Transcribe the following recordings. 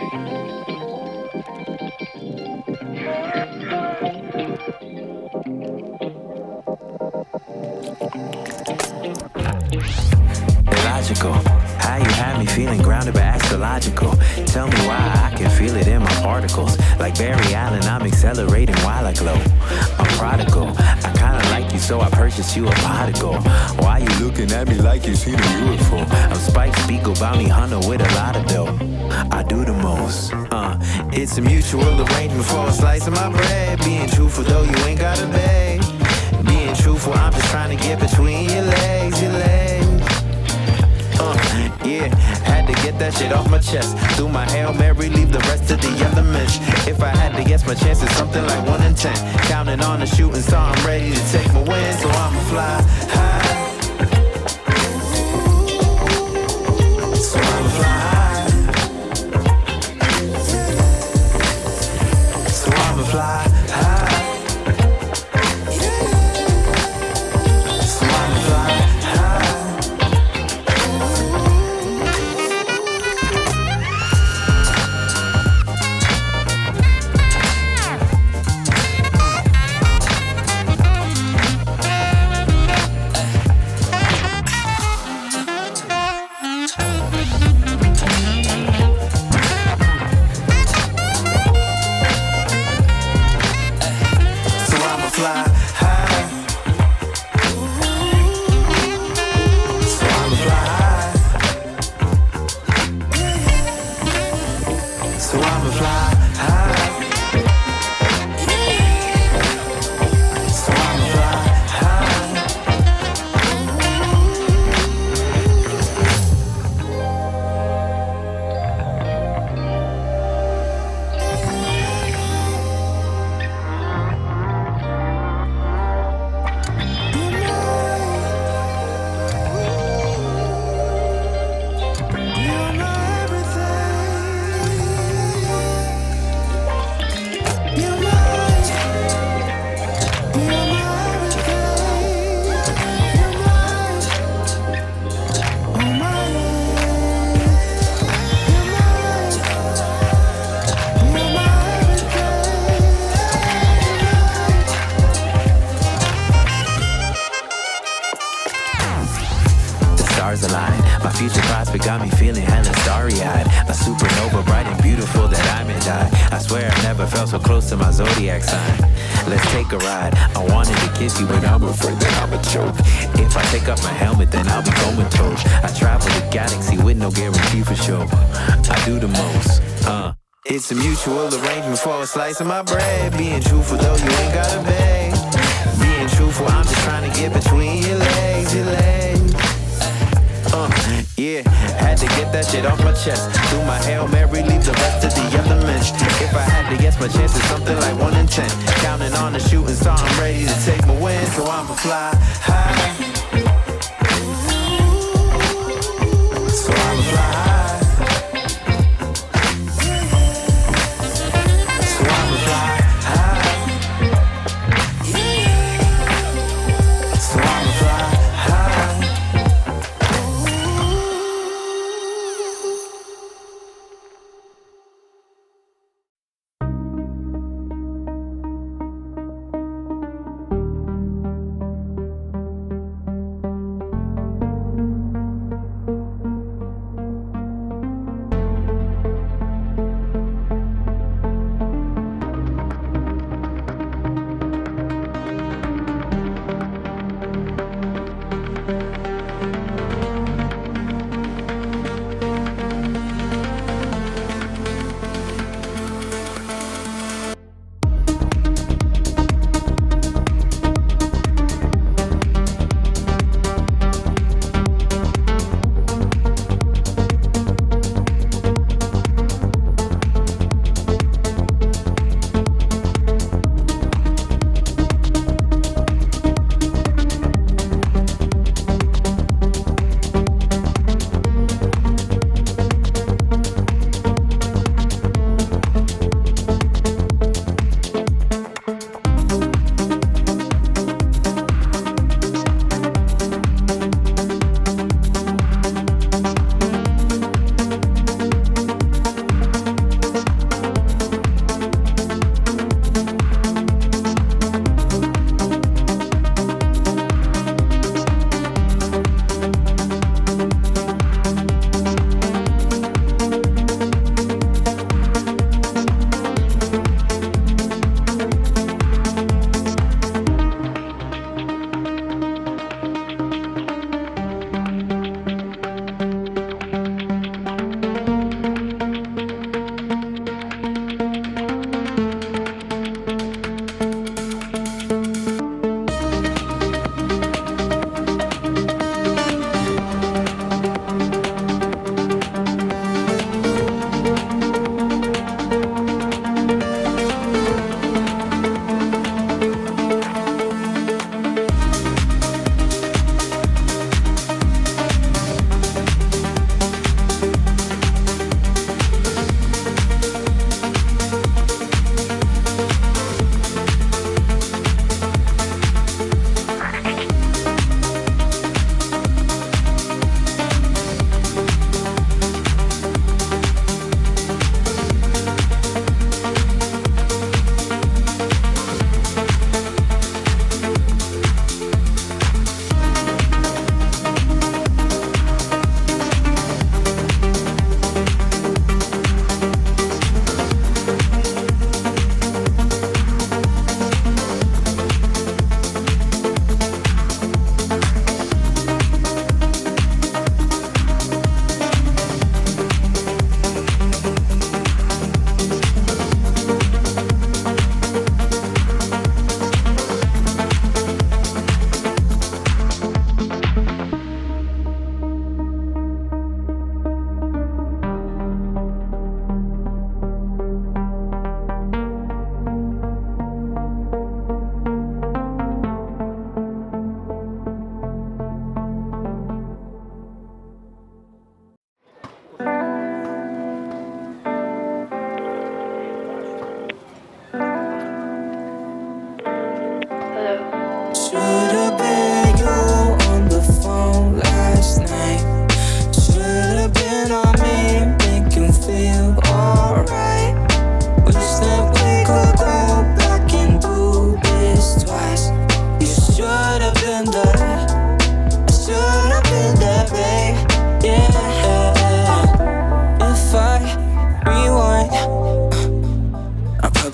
Illogical, how you have me feeling grounded but astrological. Tell me why I can feel it in my particles. Like Barry Allen, I'm accelerating while I glow. I'm prodigal, I kinda like you so I purchased you a prodigal. Why you looking at me like you seen a UFO? I'm Spike Spiegel, bounty hunter with a lot of dough. I do the most, it's a mutual arrangement for a slice of my bread. Being truthful though you ain't gotta beg. Being truthful, I'm just trying to get between your legs, your legs. Yeah, had to get that shit off my chest. Do my Hail Mary, leave the rest of the elements. If I had to guess, my chance is something like 1 in 10. Counting on the shooting star, I'm ready to take my win. So I'ma fly high. So I'ma fly high. So I'ma fly high. Got me feeling hella starry-eyed. A supernova, bright and beautiful that I may die. I swear I never felt so close to my zodiac sign. Let's take a ride. I wanted to kiss you, but I'm afraid that I'ma choke. If I take off my helmet, then I'll be comatose. I travel the galaxy with no guarantee for sure. I do the most, It's a mutual arrangement for a slice of my bread. Being truthful though you ain't gotta beg. Being truthful, I'm just trying to get between your legs, your legs. Yeah, had to get that shit off my chest. Do my Hail Mary, leave the rest of the elements. If I had to guess, my chance is something like 1 in 10. Counting on the shooting star, I'm ready to take my win. So I'ma fly high. So I'ma fly high. So I'ma fly high. So I'ma fly high.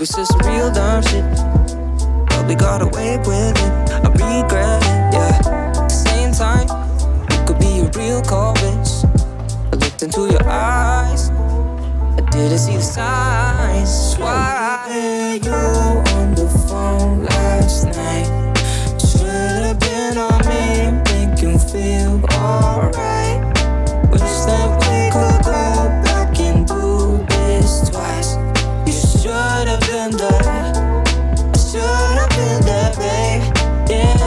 was just real dumb shit, but we got away with it. I regret it, yeah. Same time, you could be a real cold bitch. I looked into your eyes, I didn't see the signs. Why were you on the phone last night? Should've been on me, make you feel alright. Wish that we could go back and do this twice. You should've been there, I should've been there, babe. Yeah.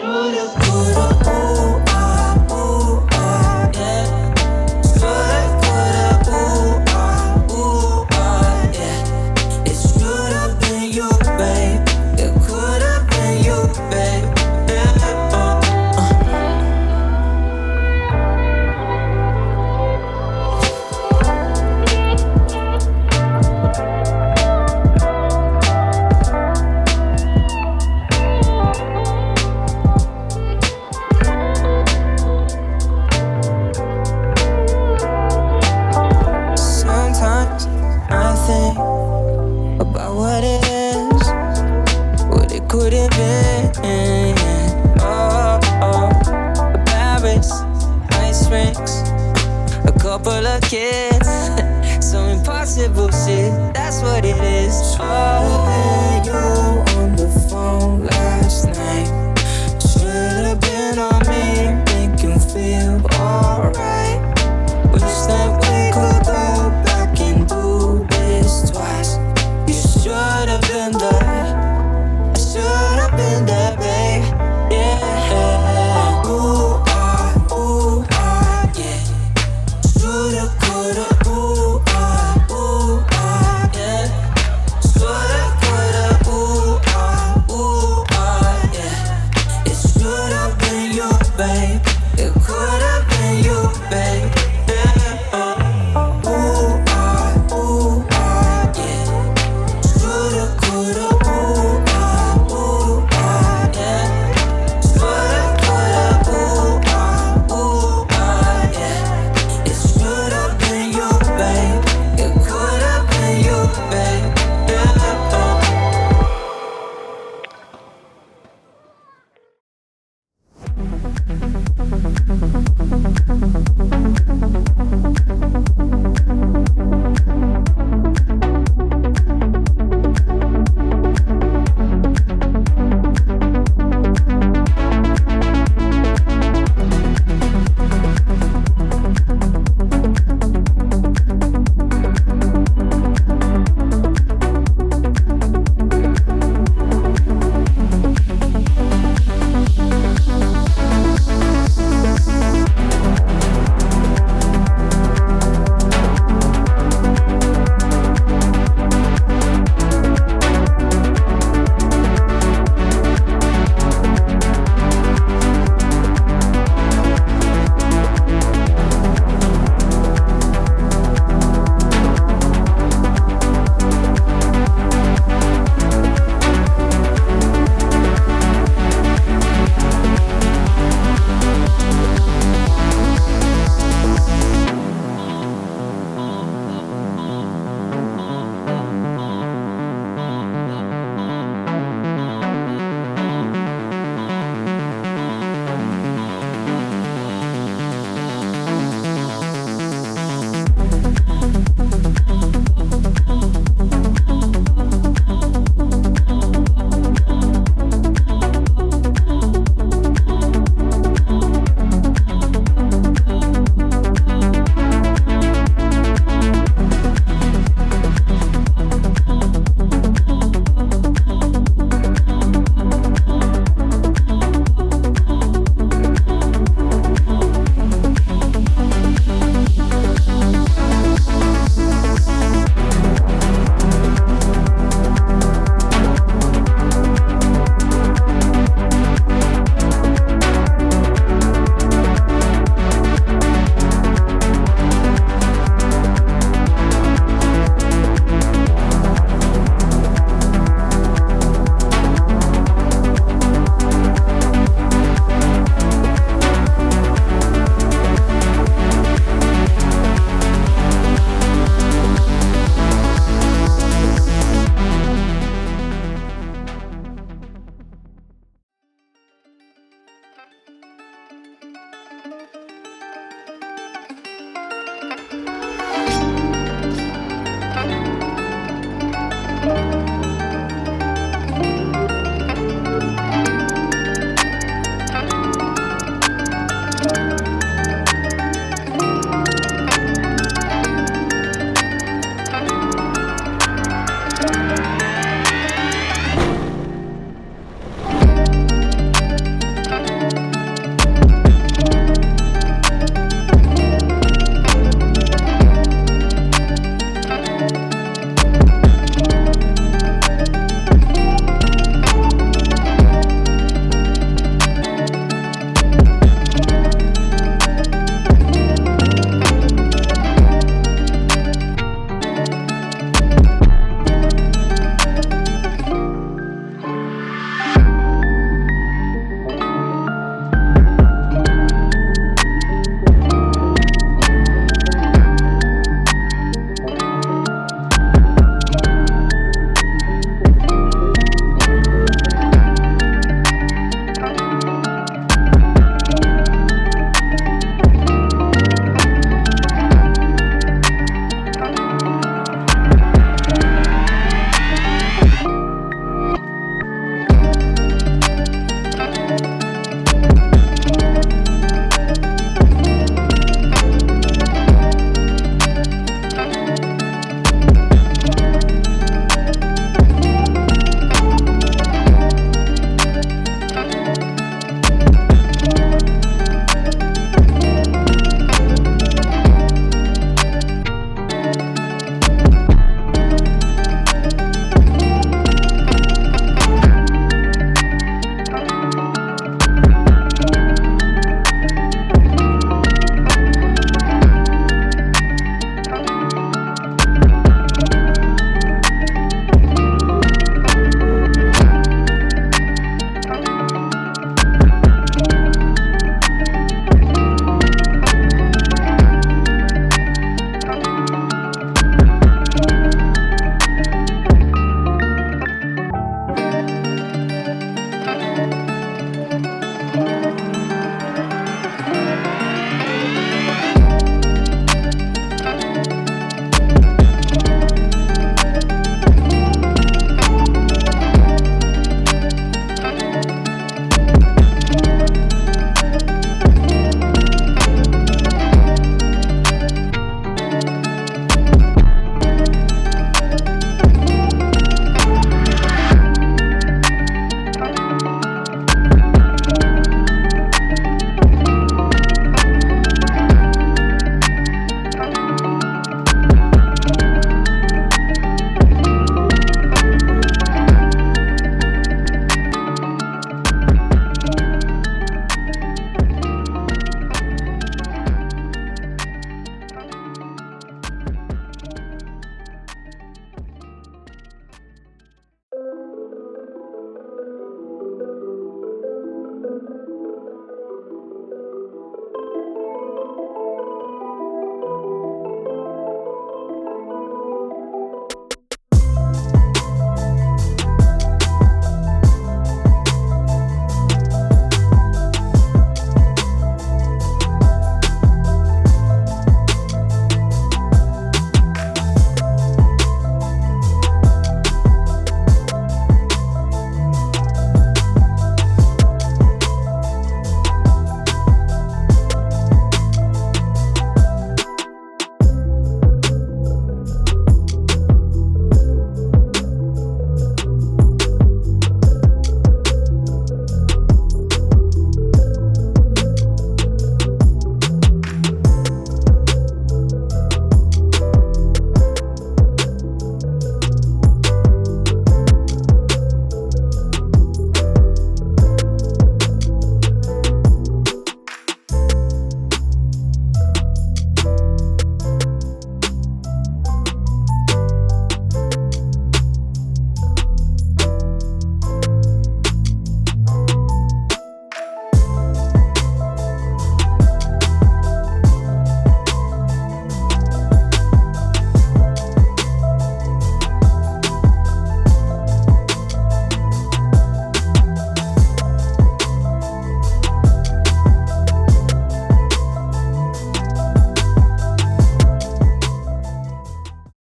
Should've, could've, ooh, ah, yeah. Should've, could've, ooh, ah, yeah. It should've been you, babe. It could've been you, babe. Sometimes I think about what it is, what it could have been. Oh, Paris, ice rinks, a couple of kids, some impossible shit. That's what it is. Oh, you on the phone last night. Should've been on me.